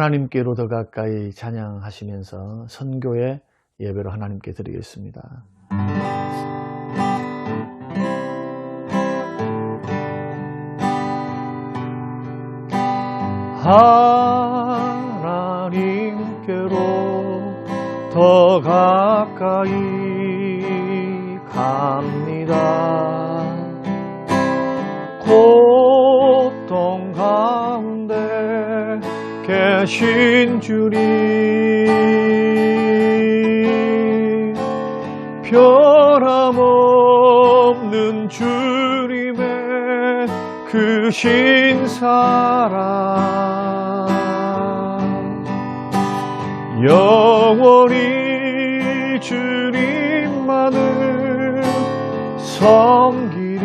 하나님께로 더 가까이 찬양하시면서 선교의 예배로 하나님께 드리겠습니다. 하나님께로 더 가까이 갑니다. 고통 가운데 계신 주님, 변함없는 주님의 크신 사랑, 영원히 주님만을 섬기리.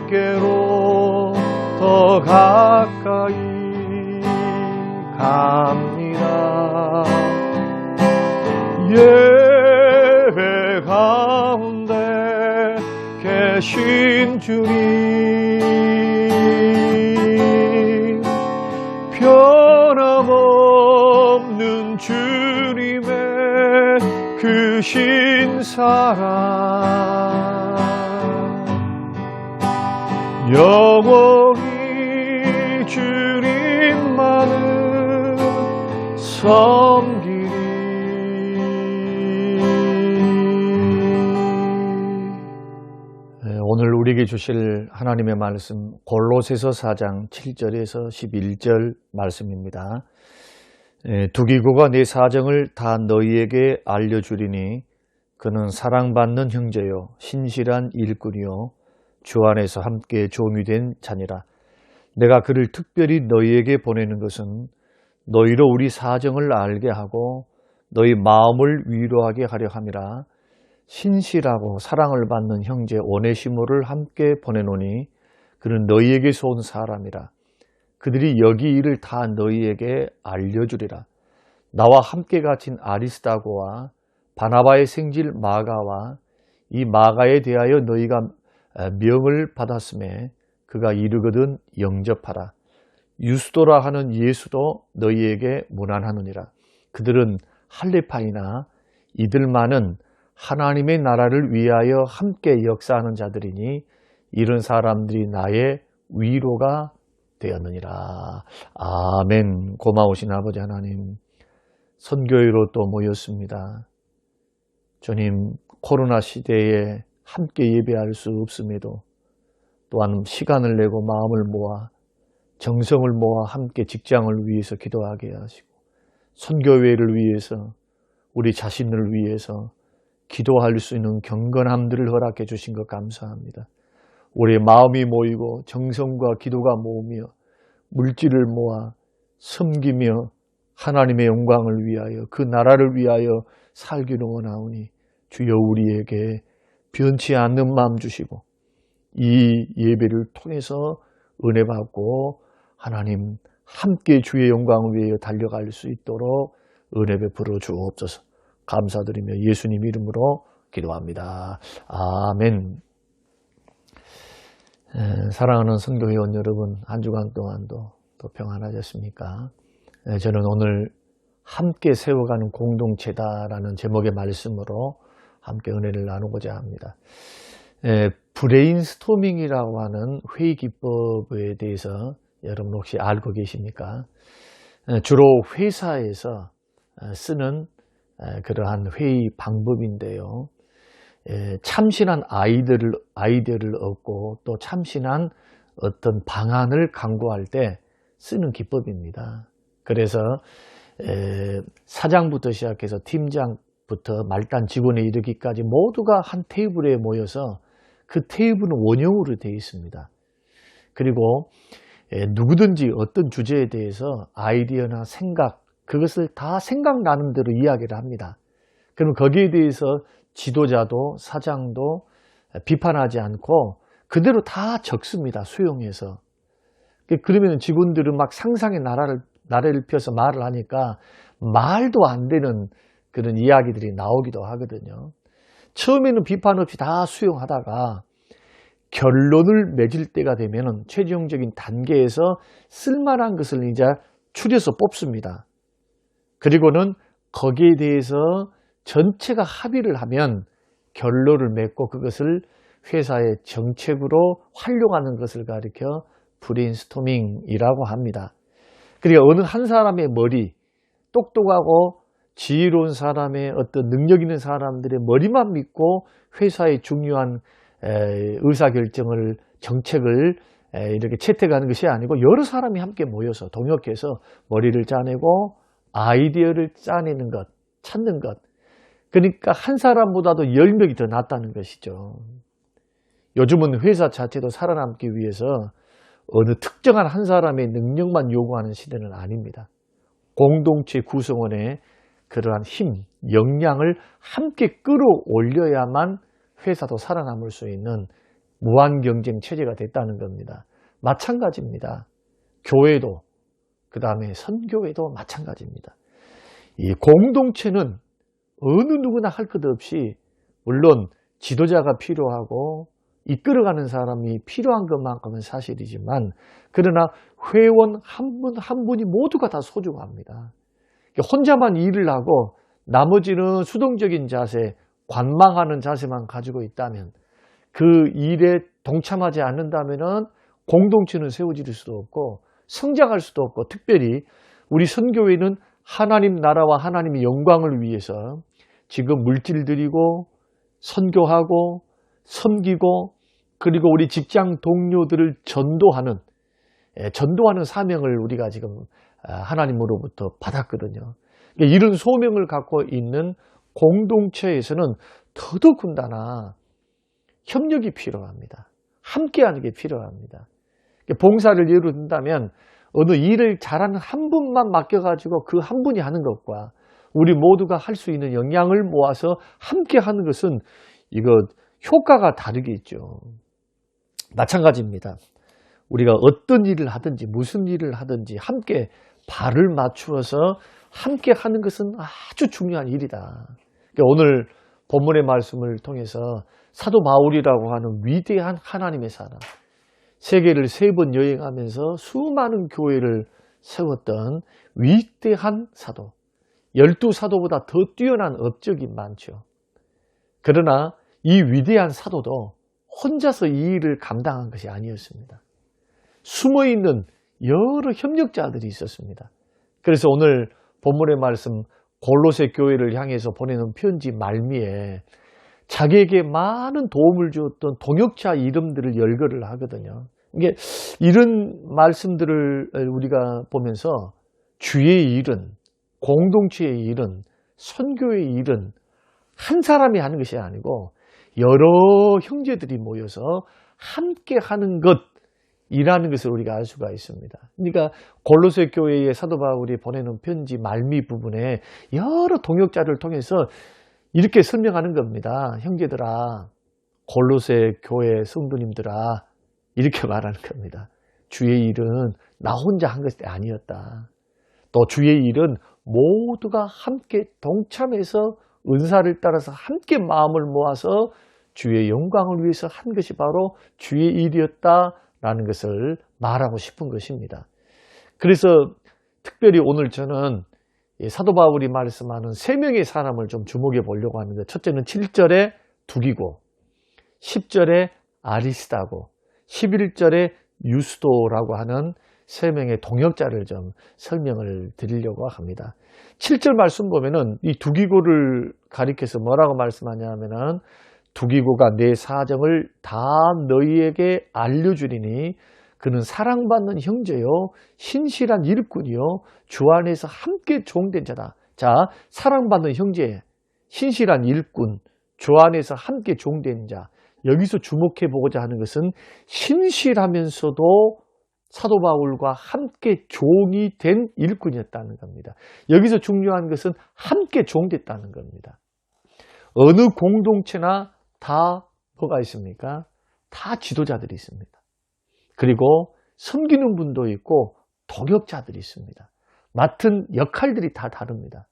하나님께로 더 가까이 갑니다. 예배 가운데 계신 주님, 변함없는 주님의 크신 사랑, 영원히 주님만을 섬기리. 오늘 우리에게 주실 하나님의 말씀, 골로새서 4장 7절에서 11절 말씀입니다. 두기고가 내 사정을 다 너희에게 알려주리니 그는 사랑받는 형제요 신실한 일꾼이요 주 안에서 함께 종이 된 자니라. 내가 그를 특별히 너희에게 보내는 것은 너희로 우리 사정을 알게 하고 너희 마음을 위로하게 하려 함이라. 신실하고 사랑을 받는 형제 오네시모를 함께 보내노니 그는 너희에게서 온 사람이라. 그들이 여기 일을 다 너희에게 알려주리라. 나와 함께 갇힌 아리스다고와 바나바의 생질 마가와 이 마가에 대하여 너희가 명을 받았음에 그가 이르거든 영접하라. 유스도라 하는 예수도 너희에게 문안하느니라. 그들은 할례파이나 이들만은 하나님의 나라를 위하여 함께 역사하는 자들이니 이런 사람들이 나의 위로가 되었느니라. 아멘. 고마우신 아버지 하나님, 선교회로 또 모였습니다. 주님, 코로나 시대에 함께 예배할 수 없음에도 또한 시간을 내고 마음을 모아 정성을 모아 함께 직장을 위해서 기도하게 하시고 선교회를 위해서 우리 자신을 위해서 기도할 수 있는 경건함들을 허락해 주신 것 감사합니다. 우리의 마음이 모이고 정성과 기도가 모으며 물질을 모아 섬기며 하나님의 영광을 위하여 그 나라를 위하여 살기를 원하오니 주여 우리에게 변치 않는 마음 주시고 이 예배를 통해서 은혜 받고 하나님 함께 주의 영광을 위하여 달려갈 수 있도록 은혜 베풀어 주옵소서. 감사드리며 예수님 이름으로 기도합니다. 아멘. 사랑하는 성도회원 여러분, 한 주간 동안도 또 평안하셨습니까? 저는 오늘 함께 세워가는 공동체다라는 제목의 말씀으로 함께 은혜를 나누고자 합니다. 브레인스토밍이라고 하는 회의 기법에 대해서 여러분 혹시 알고 계십니까? 주로 회사에서 쓰는 그러한 회의 방법인데요. 참신한 아이디어를 얻고 또 참신한 어떤 방안을 강구할 때 쓰는 기법입니다. 그래서 사장부터 시작해서 팀장부터 말단 직원에 이르기까지 모두가 한 테이블에 모여서 그 테이블은 원형으로 되어 있습니다. 그리고 누구든지 어떤 주제에 대해서 아이디어나 생각, 그것을 다 생각나는 대로 이야기를 합니다. 그럼 거기에 대해서 지도자도 사장도 비판하지 않고 그대로 다 적습니다. 수용해서. 그러면 직원들은 막 상상의 나래를 펴서 말을 하니까 말도 안 되는 그런 이야기들이 나오기도 하거든요. 처음에는 비판 없이 다 수용하다가 결론을 맺을 때가 되면 최종적인 단계에서 쓸만한 것을 이제 추려서 뽑습니다. 그리고는 거기에 대해서 전체가 합의를 하면 결론을 맺고 그것을 회사의 정책으로 활용하는 것을 가리켜 브레인스토밍이라고 합니다. 그러니까 어느 한 사람의 머리, 똑똑하고 지혜로운 사람의 어떤 능력 있는 사람들의 머리만 믿고 회사의 중요한 의사결정을, 정책을 이렇게 채택하는 것이 아니고 여러 사람이 함께 모여서 동역해서 머리를 짜내고 아이디어를 짜내는 것, 찾는 것. 그러니까 한 사람보다도 10명이 더 낫다는 것이죠. 요즘은 회사 자체도 살아남기 위해서 어느 특정한 한 사람의 능력만 요구하는 시대는 아닙니다. 공동체 구성원의 그러한 힘, 역량을 함께 끌어올려야만 회사도 살아남을 수 있는 무한 경쟁 체제가 됐다는 겁니다. 마찬가지입니다. 교회도, 그 다음에 선교회도 마찬가지입니다. 이 공동체는 어느 누구나 할 것 없이 물론 지도자가 필요하고 이끌어가는 사람이 필요한 것만큼은 사실이지만 그러나 회원 한 분 한 분이 모두가 다 소중합니다. 혼자만 일을 하고 나머지는 수동적인 자세, 관망하는 자세만 가지고 있다면 그 일에 동참하지 않는다면 공동체는 세워질 수도 없고 성장할 수도 없고 특별히 우리 선교회는 하나님 나라와 하나님의 영광을 위해서 지금 물질 드리고 선교하고 섬기고 그리고 우리 직장 동료들을 전도하는 사명을 우리가 지금 하나님으로부터 받았거든요. 이런 소명을 갖고 있는 공동체에서는 더더군다나 협력이 필요합니다. 함께하는 게 필요합니다. 봉사를 예로 든다면 어느 일을 잘하는 한 분만 맡겨가지고 그 한 분이 하는 것과 우리 모두가 할 수 있는 역량을 모아서 함께하는 것은 이거 효과가 다르겠죠. 마찬가지입니다. 우리가 어떤 일을 하든지 무슨 일을 하든지 함께 발을 맞추어서 함께 하는 것은 아주 중요한 일이다. 오늘 본문의 말씀을 통해서 사도 바울이라고 하는 위대한 하나님의 사람, 세계를 3번 여행하면서 수많은 교회를 세웠던 위대한 사도, 12사도보다 더 뛰어난 업적이 많죠. 그러나 이 위대한 사도도 혼자서 이 일을 감당한 것이 아니었습니다. 숨어있는 여러 협력자들이 있었습니다. 그래서 오늘 본문의 말씀 골로새 교회를 향해서 보내는 편지 말미에 자기에게 많은 도움을 주었던 동역자 이름들을 열거를 하거든요. 이게 이런 말씀들을 우리가 보면서 주의 일은, 공동체의 일은, 선교의 일은 한 사람이 하는 것이 아니고 여러 형제들이 모여서 함께 하는 것이라는 것을 우리가 알 수가 있습니다. 그러니까 골로새 교회에 사도 바울이 보내는 편지 말미 부분에 여러 동역자를 통해서 이렇게 설명하는 겁니다. 형제들아, 골로새 교회 성도님들아, 이렇게 말하는 겁니다. 주의 일은 나 혼자 한 것이 아니었다. 또 주의 일은 모두가 함께 동참해서 은사를 따라서 함께 마음을 모아서 주의 영광을 위해서 한 것이 바로 주의 일이었다라는 것을 말하고 싶은 것입니다. 그래서 특별히 오늘 저는 사도 바울이 말씀하는 3명의 사람을 좀 주목해 보려고 하는데, 첫째는 7절에 두기고, 10절에 아리스다고, 11절에 유스도라고 하는 3명의 동역자를 좀 설명을 드리려고 합니다. 7절 말씀 보면은 이 두기고를 가리켜서 뭐라고 말씀하냐면은 두기고가 내 사정을 다 너희에게 알려주리니 그는 사랑받는 형제요 신실한 일꾼이요 주 안에서 함께 종된 자다. 자, 사랑받는 형제, 신실한 일꾼, 주 안에서 함께 종된 자. 여기서 주목해 보고자 하는 것은 신실하면서도 사도 바울과 함께 종이 된 일꾼이었다는 겁니다. 여기서 중요한 것은 함께 종됐다는 겁니다. 어느 공동체나 다 뭐가 있습니까? 다 지도자들이 있습니다. 그리고 섬기는 분도 있고 동역자들이 있습니다. 맡은 역할들이 다 다릅니다.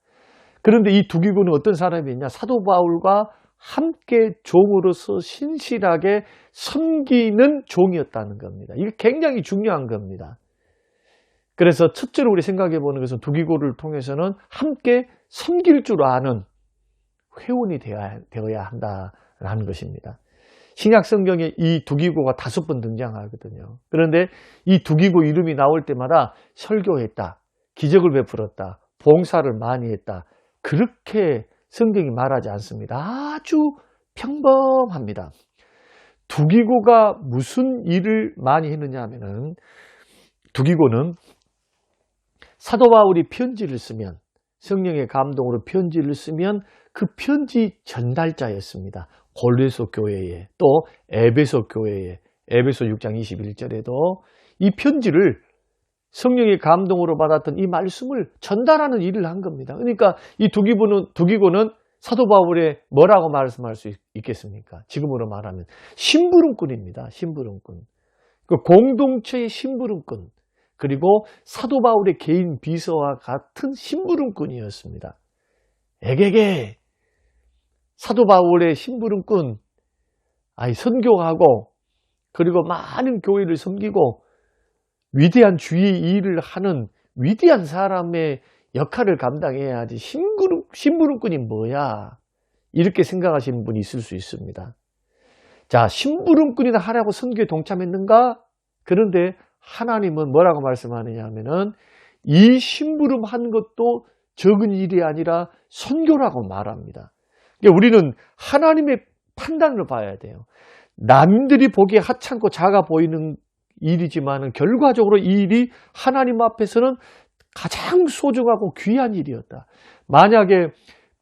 그런데 이 두기고는 어떤 사람이 있냐? 사도 바울과 함께 종으로서 신실하게 섬기는 종이었다는 겁니다. 이게 굉장히 중요한 겁니다. 그래서 첫째로 우리 생각해 보는 것은 두기고를 통해서는 함께 섬길 줄 아는 회원이 되어야 한다라는 것입니다. 신약 성경에 이 두기고가 5번 등장하거든요. 그런데 이 두기고 이름이 나올 때마다 설교했다, 기적을 베풀었다, 봉사를 많이 했다, 그렇게 성경이 말하지 않습니다. 아주 평범합니다. 두기고가 무슨 일을 많이 했느냐 하면은, 두기고는 사도 바울이 편지를 쓰면, 성령의 감동으로 편지를 쓰면 그 편지 전달자였습니다. 골로새 교회에, 또 에베소 교회에, 에베소 6장 21절에도 이 편지를 성령의 감동으로 받았던 이 말씀을 전달하는 일을 한 겁니다. 그러니까 이 두기고는 사도 바울의 뭐라고 말씀할 수 있겠습니까? 지금으로 말하면 심부름꾼입니다. 심부름꾼. 그 공동체의 심부름꾼. 그리고 사도 바울의 개인 비서와 같은 심부름꾼이었습니다. 에게게 사도 바울의 심부름꾼, 선교하고 그리고 많은 교회를 섬기고 위대한 주의 일을 하는 위대한 사람의 역할을 감당해야지 심부름꾼이 뭐야? 이렇게 생각하시는 분이 있을 수 있습니다. 자, 심부름꾼이나 하라고 선교에 동참했는가? 그런데 하나님은 뭐라고 말씀하느냐 하면은 이 심부름한 것도 적은 일이 아니라 선교라고 말합니다. 그러니까 우리는 하나님의 판단을 봐야 돼요. 남들이 보기에 하찮고 작아 보이는 일이지만 결과적으로 이 일이 하나님 앞에서는 가장 소중하고 귀한 일이었다. 만약에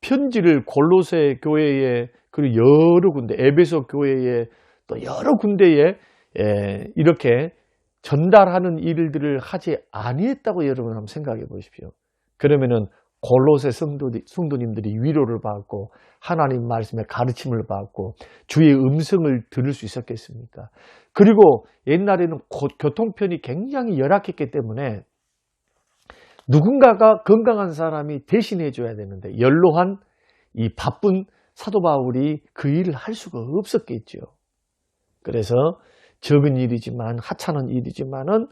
편지를 골로새 교회에, 그리고 여러 군데, 에베소 교회에, 또 여러 군데에 이렇게 전달하는 일들을 하지 아니했다고 여러분 한번 생각해 보십시오. 그러면은 골로새 성도님들이 위로를 받고 하나님 말씀의 가르침을 받고 주의 음성을 들을 수 있었겠습니까? 그리고 옛날에는 교통편이 굉장히 열악했기 때문에 누군가가 건강한 사람이 대신해 줘야 되는데 연로한 이 바쁜 사도 바울이 그 일을 할 수가 없었겠죠. 그래서 적은 일이지만 하찮은 일이지만은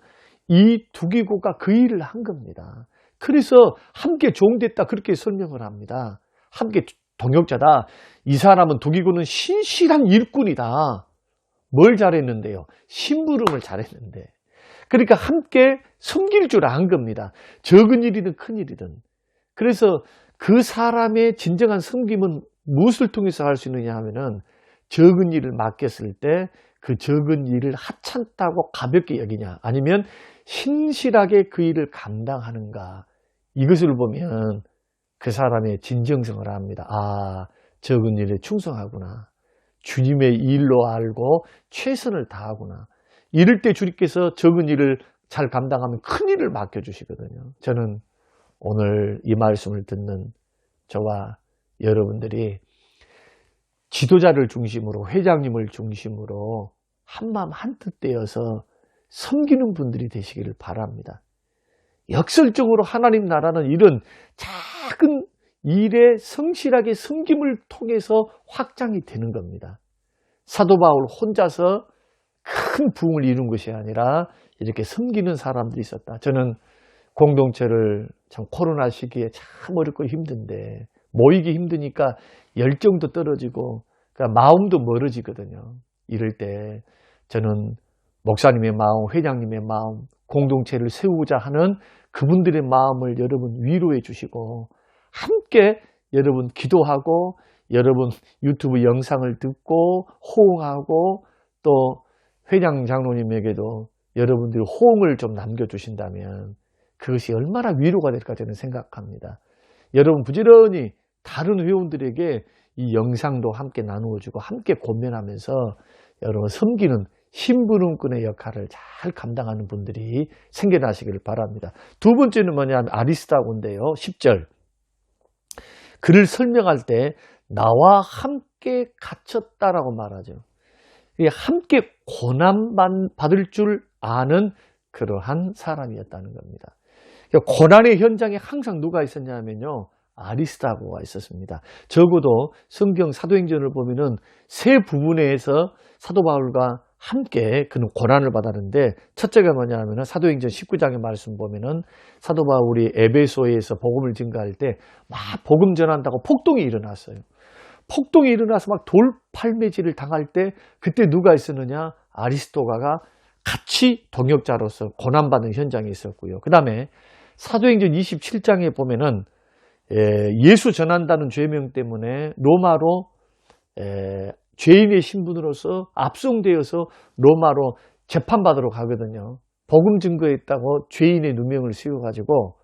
이 두기고가 그 일을 한 겁니다. 그래서 함께 종됐다 그렇게 설명을 합니다. 함께 동역자다. 이 사람은 두기고는 신실한 일꾼이다. 뭘 잘했는데요? 심부름을 잘했는데. 그러니까 함께 섬길 줄 안 겁니다. 적은 일이든 큰 일이든. 그래서 그 사람의 진정한 섬김은 무엇을 통해서 할 수 있느냐 하면은 적은 일을 맡겼을 때 그 적은 일을 하찮다고 가볍게 여기냐, 아니면 신실하게 그 일을 감당하는가, 이것을 보면 그 사람의 진정성을 압니다. 아, 적은 일에 충성하구나. 주님의 일로 알고 최선을 다하구나. 이럴 때 주님께서 적은 일을 잘 감당하면 큰 일을 맡겨주시거든요. 저는 오늘 이 말씀을 듣는 저와 여러분들이 지도자를 중심으로, 회장님을 중심으로 한마음 한뜻 되어서 섬기는 분들이 되시기를 바랍니다. 역설적으로 하나님 나라는 이런 작은 일에 성실하게 섬김을 통해서 확장이 되는 겁니다. 사도 바울 혼자서 큰 부흥을 이룬 것이 아니라 이렇게 섬기는 사람들이 있었다. 저는 공동체를 참 코로나 시기에 참 어렵고 힘든데, 모이기 힘드니까 열정도 떨어지고 그러니까 마음도 멀어지거든요. 이럴 때 저는 목사님의 마음, 회장님의 마음, 공동체를 세우고자 하는 그분들의 마음을 여러분 위로해 주시고 함께 여러분 기도하고 여러분 유튜브 영상을 듣고 호응하고 또 회장 장로님에게도 여러분들이 호응을 좀 남겨주신다면 그것이 얼마나 위로가 될까 저는 생각합니다. 여러분 부지런히 다른 회원들에게 이 영상도 함께 나누어주고 함께 권면하면서 여러분 섬기는 심부름꾼의 역할을 잘 감당하는 분들이 생겨나시기를 바랍니다. 두 번째는 뭐냐면 아리스다고인데요. 10절. 그를 설명할 때 나와 함께 갇혔다라고 말하죠. 함께 고난받을 줄 아는 그러한 사람이었다는 겁니다. 고난의 현장에 항상 누가 있었냐면요. 아리스다고가 있었습니다. 적어도 성경 사도행전을 보면은 세 부분에서 사도 바울과 함께 그는 고난을 받았는데, 첫째가 뭐냐면은 사도행전 19장의 말씀 보면은 사도 바울이 에베소에서 복음을 증거할 때 막 복음 전한다고 폭동이 일어났어요. 폭동이 일어나서 막 돌팔매질을 당할 때 그때 누가 있었느냐? 아리스도가가 같이 동역자로서 고난받는 현장에 있었고요. 그 다음에 사도행전 27장에 보면은 예수 전한다는 죄명 때문에 로마로 죄인의 신분으로서 압송되어서 로마로 재판받으러 가거든요. 복음 증거했다고 죄인의 누명을 씌워가지고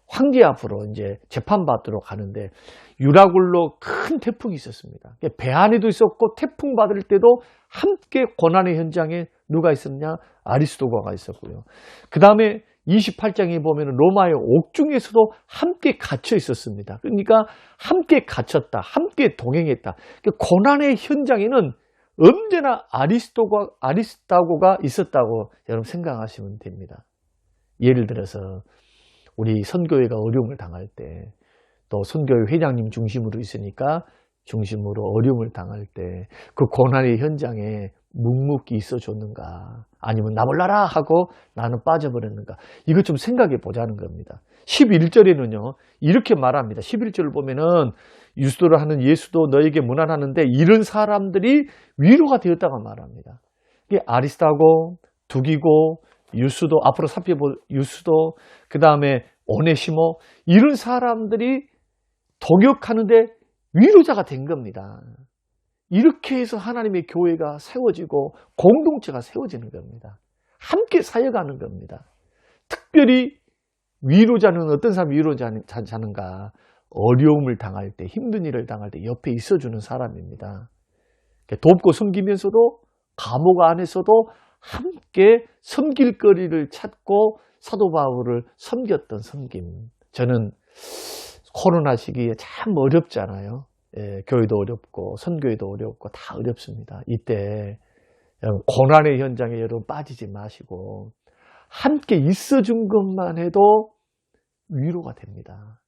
황제 앞으로 이제 재판받으러 가는데 유라굴로 큰 태풍이 있었습니다. 배 안에도 있었고 태풍 받을 때도 함께 고난의 현장에 누가 있었냐? 아리스도가가 있었고요. 그 다음에 28장에 보면 로마의 옥중에서도 함께 갇혀 있었습니다. 그러니까 함께 갇혔다, 함께 동행했다. 고난의 현장에는 언제나 아리스다고가 있었다고 여러분 생각하시면 됩니다. 예를 들어서 우리 선교회가 어려움을 당할 때, 또 선교회 회장님 중심으로 있으니까 중심으로 어려움을 당할 때 그 고난의 현장에 묵묵히 있어줬는가, 아니면 나 몰라라 하고 나는 빠져버렸는가, 이것 좀 생각해 보자는 겁니다. 11절에는요 이렇게 말합니다. 11절을 보면은 유스도라 하는 예수도 너에게 문안하는데 이런 사람들이 위로가 되었다고 말합니다. 이게 아리스다고, 두기고, 유스도, 앞으로 살펴볼 유스도, 그 다음에 오네시모, 이런 사람들이 동역하는데 위로자가 된 겁니다. 이렇게 해서 하나님의 교회가 세워지고 공동체가 세워지는 겁니다. 함께 사역하는 겁니다. 특별히 위로자는 어떤 사람이 위로자는가? 어려움을 당할 때, 힘든 일을 당할 때 옆에 있어주는 사람입니다. 돕고 섬기면서도 감옥 안에서도 함께 섬길 거리를 찾고 사도 바울을 섬겼던 섬김. 저는 코로나 시기에 참 어렵잖아요. 교회도 어렵고 선교회도 어렵고 다 어렵습니다. 이때 고난의 현장에 여러분 빠지지 마시고 함께 있어준 것만 해도 위로가 됩니다.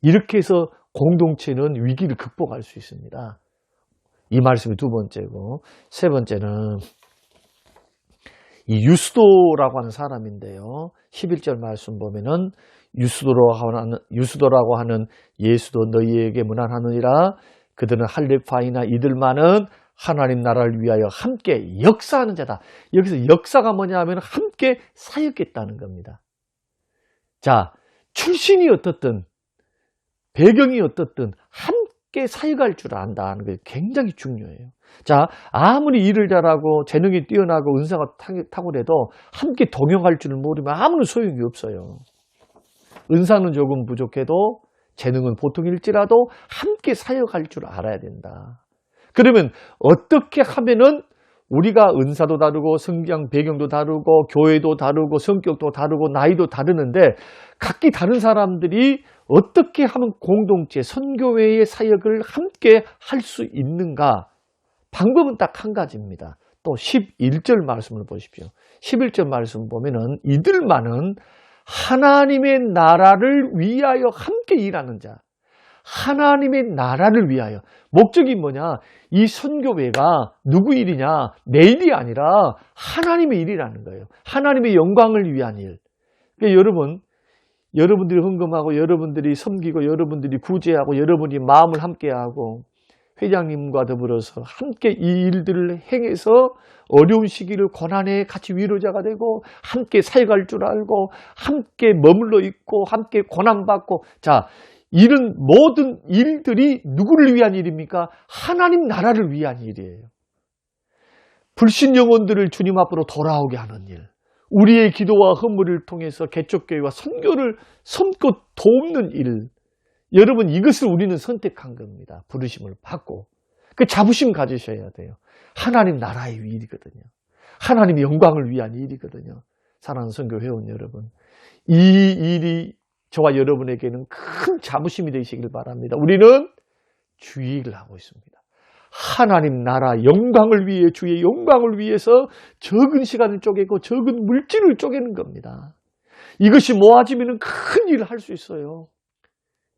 이렇게 해서 공동체는 위기를 극복할 수 있습니다. 이 말씀이 두 번째고, 세 번째는 이 유스도라고 하는 사람인데요. 11절 말씀 보면은 유스도라고 하는 예수도 너희에게 문안하느니라. 그들은 할렙파이나 이들만은 하나님 나라를 위하여 함께 역사하는 자다. 여기서 역사가 뭐냐 하면 함께 사역했다는 겁니다. 자, 출신이 어떻든 배경이 어떻든 함께 사역할 줄 안다는 게 굉장히 중요해요. 자, 아무리 일을 잘하고 재능이 뛰어나고 은사가 탁월해도 함께 동역할 줄 모르면 아무런 소용이 없어요. 은사는 조금 부족해도 재능은 보통일지라도 함께 사역할 줄 알아야 된다. 그러면 어떻게 하면은 우리가 은사도 다르고 성장 배경도 다르고 교회도 다르고 성격도 다르고 나이도 다르는데 각기 다른 사람들이 어떻게 하면 공동체 선교회의 사역을 함께 할 수 있는가? 방법은 딱 한 가지입니다. 또 11절 말씀을 보십시오. 11절 말씀 보면은 이들만은 하나님의 나라를 위하여 함께 일하는 자. 하나님의 나라를 위하여. 목적이 뭐냐? 이 선교회가 누구 일이냐? 내 일이 아니라 하나님의 일이라는 거예요. 하나님의 영광을 위한 일. 그러니까 여러분들이 헌금하고 여러분들이 섬기고 여러분들이 구제하고 여러분이 마음을 함께하고 회장님과 더불어서 함께 이 일들을 행해서 어려운 시기를 고난에 같이 위로자가 되고 함께 사역할 줄 알고 함께 머물러 있고 함께 고난받고, 자, 이런 모든 일들이 누구를 위한 일입니까? 하나님 나라를 위한 일이에요. 불신 영혼들을 주님 앞으로 돌아오게 하는 일, 우리의 기도와 헌물을 통해서 개척교회와 선교를 섬고 돕는 일, 여러분 이것을 우리는 선택한 겁니다. 부르심을 받고 그 자부심 가지셔야 돼요. 하나님 나라의 일이거든요. 하나님의 영광을 위한 일이거든요. 사랑하는 선교 회원 여러분, 이 일이 저와 여러분에게는 큰 자부심이 되시길 바랍니다. 우리는 주의 일을 하고 있습니다. 하나님 나라 영광을 위해, 주의 영광을 위해서 적은 시간을 쪼개고 적은 물질을 쪼개는 겁니다. 이것이 모아지면 큰 일을 할 수 있어요.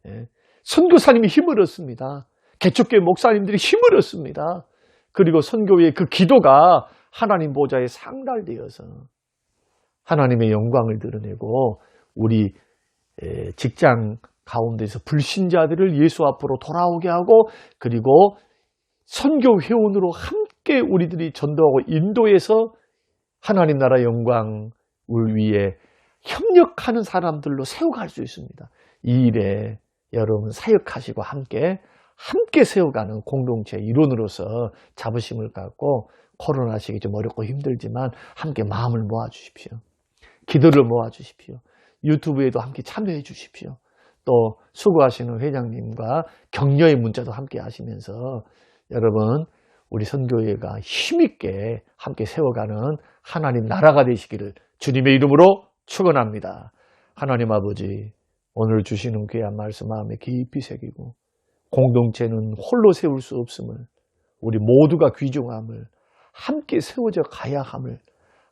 예. 선교사님이 힘을 얻습니다. 개척교회 목사님들이 힘을 얻습니다. 그리고 선교회의 그 기도가 하나님 보좌에 상달되어서 하나님의 영광을 드러내고 우리 직장 가운데서 불신자들을 예수 앞으로 돌아오게 하고 그리고 선교 회원으로 함께 우리들이 전도하고 인도해서 하나님 나라 영광을 위해 협력하는 사람들로 세워갈 수 있습니다. 이 일에 여러분 사역하시고 함께 세워가는 공동체 일원으로서 자부심을 갖고 코로나 시기 좀 어렵고 힘들지만 함께 마음을 모아주십시오. 기도를 모아주십시오. 유튜브에도 함께 참여해 주십시오. 또 수고하시는 회장님과 격려의 문자도 함께 하시면서 여러분 우리 선교회가 힘있게 함께 세워가는 하나님 나라가 되시기를 주님의 이름으로 축원합니다. 하나님 아버지 오늘 주시는 귀한 말씀 마음에 깊이 새기고 공동체는 홀로 세울 수 없음을 우리 모두가 귀중함을 함께 세워져 가야 함을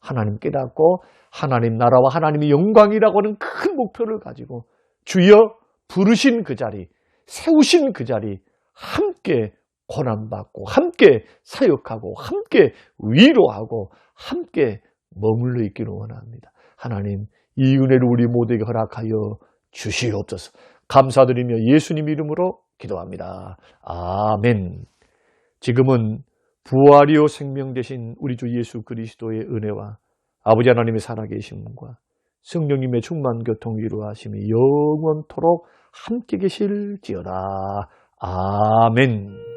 하나님 깨닫고 하나님 나라와 하나님의 영광이라고 하는 큰 목표를 가지고 주여 부르신 그 자리 세우신 그 자리 함께 고난받고 함께 사역하고 함께 위로하고 함께 머물러 있기를 원합니다. 하나님 이 은혜를 우리 모두에게 허락하여 주시옵소서. 감사드리며 예수님 이름으로 기도합니다. 아멘. 지금은 부활이요 생명 되신 우리 주 예수 그리스도의 은혜와 아버지 하나님의 살아계심과 성령님의 충만 교통 위로하심이 영원토록 함께 계실지어다. 아멘.